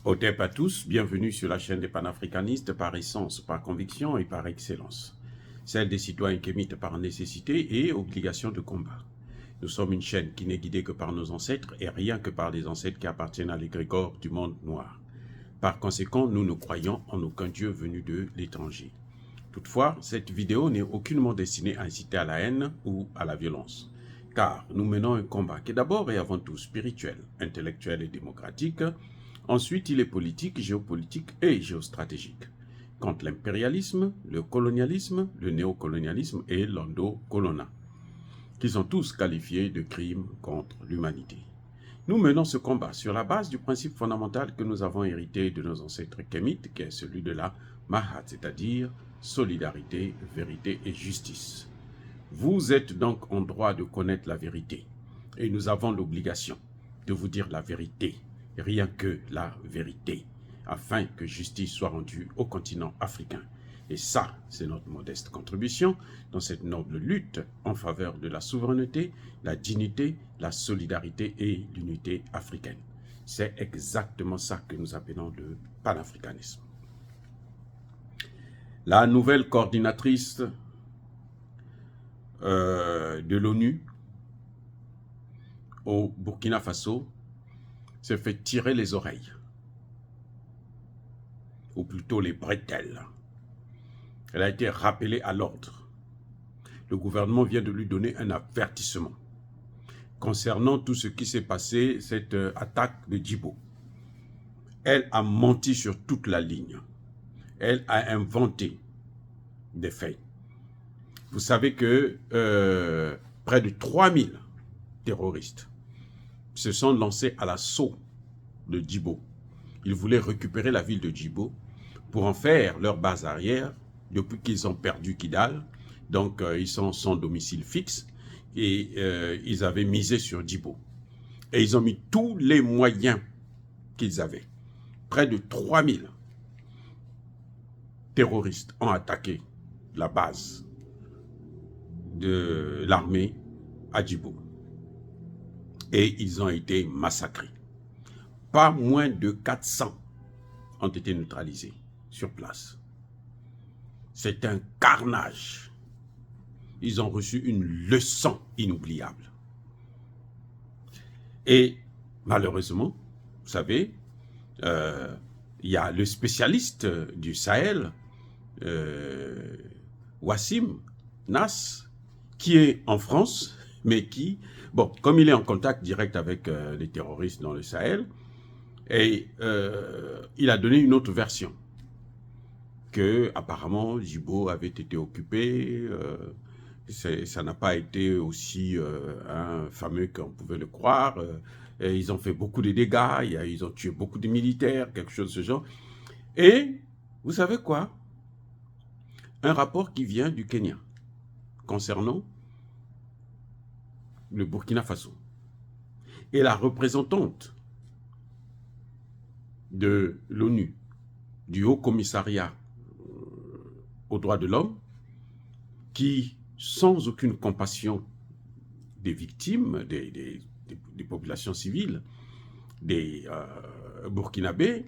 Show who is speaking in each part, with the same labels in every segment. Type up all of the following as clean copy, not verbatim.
Speaker 1: Otep à tous, bienvenue sur la chaîne des panafricanistes par essence, par conviction et par excellence. Celle des citoyens kémites par nécessité et obligation de combat. Nous sommes une chaîne qui n'est guidée que par nos ancêtres et rien que par des ancêtres qui appartiennent à l'égrégore du monde noir. Par conséquent, nous ne croyons en aucun dieu venu de l'étranger. Toutefois, cette vidéo n'est aucunement destinée à inciter à la haine ou à la violence. Car nous menons un combat qui est d'abord et avant tout spirituel, intellectuel et démocratique. Ensuite, il est politique, géopolitique et géostratégique. Contre l'impérialisme, le colonialisme, le néocolonialisme et l'endocolona, qui sont tous qualifiés de crimes contre l'humanité. Nous menons ce combat sur la base du principe fondamental que nous avons hérité de nos ancêtres kémites, qui est celui de la Mahat, c'est-à-dire solidarité, vérité et justice. Vous êtes donc en droit de connaître la vérité, et nous avons l'obligation de vous dire la vérité, rien que la vérité, afin que justice soit rendue au continent africain. Et ça, c'est notre modeste contribution dans cette noble lutte en faveur de la souveraineté, la dignité, la solidarité et l'unité africaine. C'est exactement ça que nous appelons le panafricanisme. La nouvelle coordinatrice de l'ONU au Burkina Faso s'est fait tirer les oreilles, ou plutôt les bretelles. Elle a été rappelée à l'ordre. Le gouvernement vient de lui donner un avertissement concernant tout ce qui s'est passé, cette attaque de Djibo. Elle a menti sur toute la ligne. Elle a inventé des faits. Vous savez que près de 3000 terroristes se sont lancés à l'assaut de Djibo. Ils voulaient récupérer la ville de Djibo pour en faire leur base arrière depuis qu'ils ont perdu Kidal. Donc, ils sont sans domicile fixe et ils avaient misé sur Djibo. Et ils ont mis tous les moyens qu'ils avaient. Près de 3000 terroristes ont attaqué la base de l'armée à Djibo. Et ils ont été massacrés. Pas moins de 400 ont été neutralisés sur place. C'est un carnage. Ils ont reçu une leçon inoubliable. Et malheureusement, vous savez, il y a le spécialiste du Sahel, Wassim Nas, qui est en France, mais qui, bon, comme il est en contact direct avec les terroristes dans le Sahel, et il a donné une autre version, que apparemment Djibo avait été occupé, ça n'a pas été aussi fameux qu'on pouvait le croire, et ils ont fait beaucoup de dégâts, ils ont tué beaucoup de militaires, quelque chose de ce genre. Et vous savez quoi? Un rapport qui vient du Kenya concernant le Burkina Faso. Et la représentante de l'ONU, du Haut Commissariat aux droits de l'homme, qui, sans aucune compassion des victimes, des populations civiles, des Burkinabés,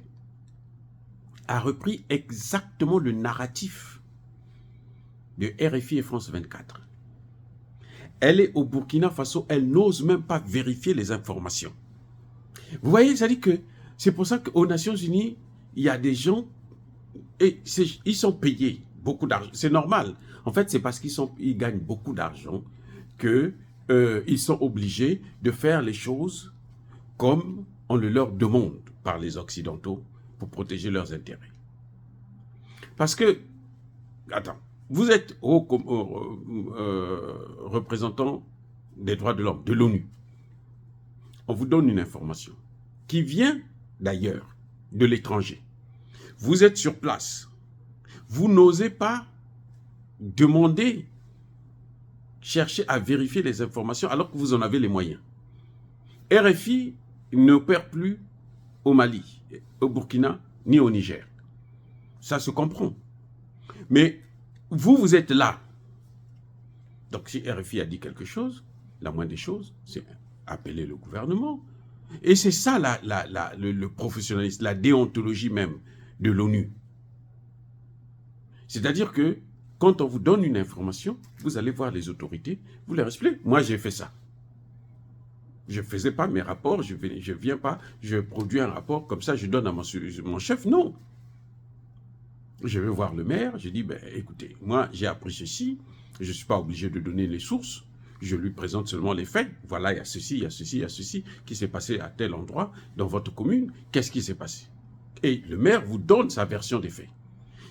Speaker 1: a repris exactement le narratif de RFI et France 24. Elle est au Burkina Faso, elle n'ose même pas vérifier les informations. Vous voyez, ça dit que c'est pour ça qu'aux Nations Unies, il y a des gens, et ils sont payés beaucoup d'argent. C'est normal. En fait, c'est parce qu'ils gagnent beaucoup d'argent qu'ils sont obligés de faire les choses comme on le leur demande par les Occidentaux pour protéger leurs intérêts. Parce que, attends, vous êtes représentant des droits de l'homme, de l'ONU. On vous donne une information qui vient d'ailleurs, de l'étranger. Vous êtes sur place. Vous n'osez pas demander, chercher à vérifier les informations alors que vous en avez les moyens. RFI n'opère plus au Mali, au Burkina, ni au Niger. Ça se comprend. Mais vous êtes là. Donc si RFI a dit quelque chose, la moindre des choses, c'est appeler le gouvernement, Et c'est ça le professionnalisme, la déontologie même de l'ONU. C'est-à-dire que quand on vous donne une information, vous allez voir les autorités, vous leur expliquez. Moi, j'ai fait ça. Je ne faisais pas mes rapports, je viens pas, je produis un rapport, comme ça je donne à mon chef. Non. Je vais voir le maire, je dis, ben, écoutez, moi j'ai appris ceci, je ne suis pas obligé de donner les sources, je lui présente seulement les faits. Voilà, il y a ceci, il y a ceci, il y a ceci qui s'est passé à tel endroit dans votre commune. Qu'est-ce qui s'est passé? Et le maire vous donne sa version des faits.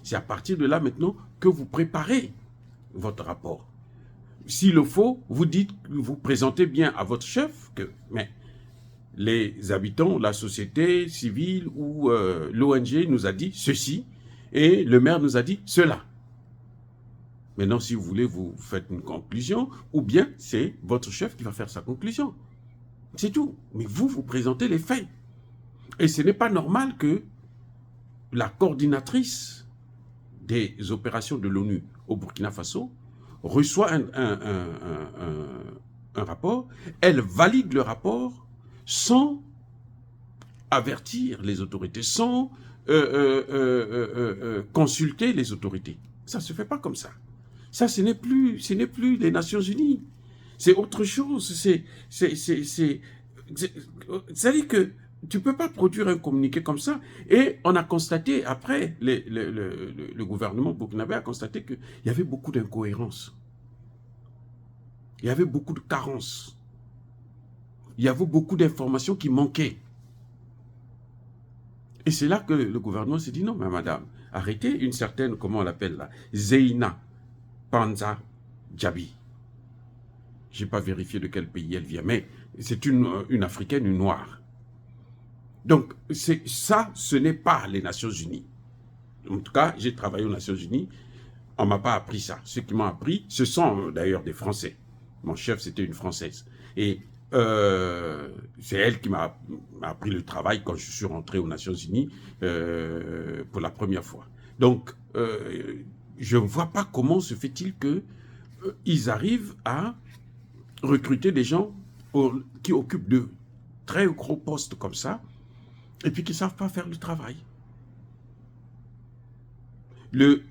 Speaker 1: C'est à partir de là maintenant que vous préparez votre rapport. S'il le faut, vous dites, vous présentez bien à votre chef que mais les habitants, la société civile ou l'ONG nous a dit ceci et le maire nous a dit cela. Maintenant, si vous voulez, vous faites une conclusion ou bien c'est votre chef qui va faire sa conclusion. C'est tout. Mais vous, vous présentez les faits. Et ce n'est pas normal que la coordinatrice des opérations de l'ONU au Burkina Faso reçoit un rapport, elle valide le rapport sans avertir les autorités, sans consulter les autorités. Ça ne se fait pas comme ça. Ça, ce n'est plus les Nations Unies. C'est autre chose. C'est-à-dire que tu ne peux pas produire un communiqué comme ça. Et on a constaté, après, le gouvernement burkinabé a constaté qu'il y avait beaucoup d'incohérences. Il y avait beaucoup de carences. Il y avait beaucoup d'informations qui manquaient. Et c'est là que le gouvernement s'est dit, non, mais madame, arrêtez une certaine, comment on l'appelle là, Zeina Panza Djabi. Je n'ai pas vérifié de quel pays elle vient, mais c'est une Africaine, une noire. Donc, ça, ce n'est pas les Nations Unies. En tout cas, j'ai travaillé aux Nations Unies, on ne m'a pas appris ça. Ce qui m'a appris, ce sont d'ailleurs des Français. Mon chef, c'était une Française. Et c'est elle qui m'a appris le travail quand je suis rentré aux Nations Unies pour la première fois. Donc, je ne vois pas comment se fait-il qu'ils arrivent à recruter des gens qui occupent de très gros postes comme ça et puis qui ne savent pas faire le travail. Le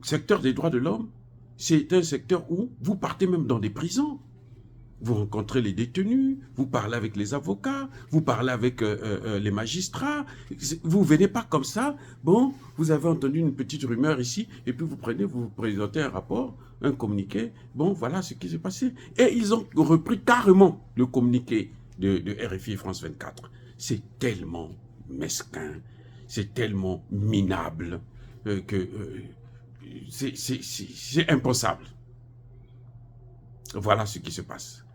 Speaker 1: secteur des droits de l'homme, c'est un secteur où vous partez même dans des prisons. Vous rencontrez les détenus, vous parlez avec les avocats, vous parlez avec les magistrats. Vous ne venez pas comme ça. Bon, vous avez entendu une petite rumeur ici, et puis vous prenez, vous présentez un rapport, un communiqué. Bon, voilà ce qui s'est passé. Et ils ont repris carrément le communiqué de RFI France 24. C'est tellement mesquin, c'est tellement minable que c'est impensable. Voilà ce qui se passe.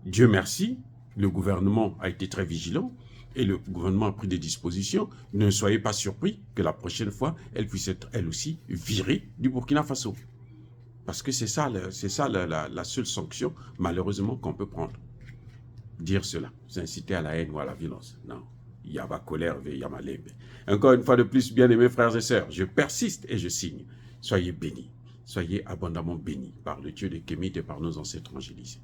Speaker 1: Dieu merci, le gouvernement a été très vigilant et le gouvernement a pris des dispositions. Ne soyez pas surpris que la prochaine fois, elle puisse être elle aussi virée du Burkina Faso. Parce que c'est ça la seule sanction, malheureusement, qu'on peut prendre. Dire cela, c'est inciter à la haine ou à la violence. Non. Yaba colère, yama lembe. Encore une fois de plus, bien-aimés frères et sœurs, je persiste et je signe. Soyez bénis, soyez abondamment bénis par le Dieu des Kémites et par nos ancêtres angélisés.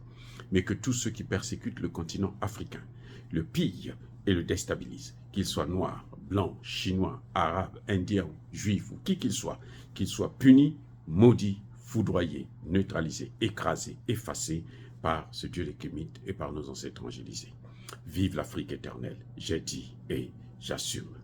Speaker 1: Mais que tous ceux qui persécutent le continent africain, le pillent et le déstabilisent, qu'ils soient noirs, blancs, chinois, arabes, indiens, juifs ou qui qu'ils soient punis, maudits, foudroyés, neutralisés, écrasés, effacés par ce Dieu des Kémites et par nos ancêtres angélisés. Vive l'Afrique éternelle, j'ai dit et j'assume.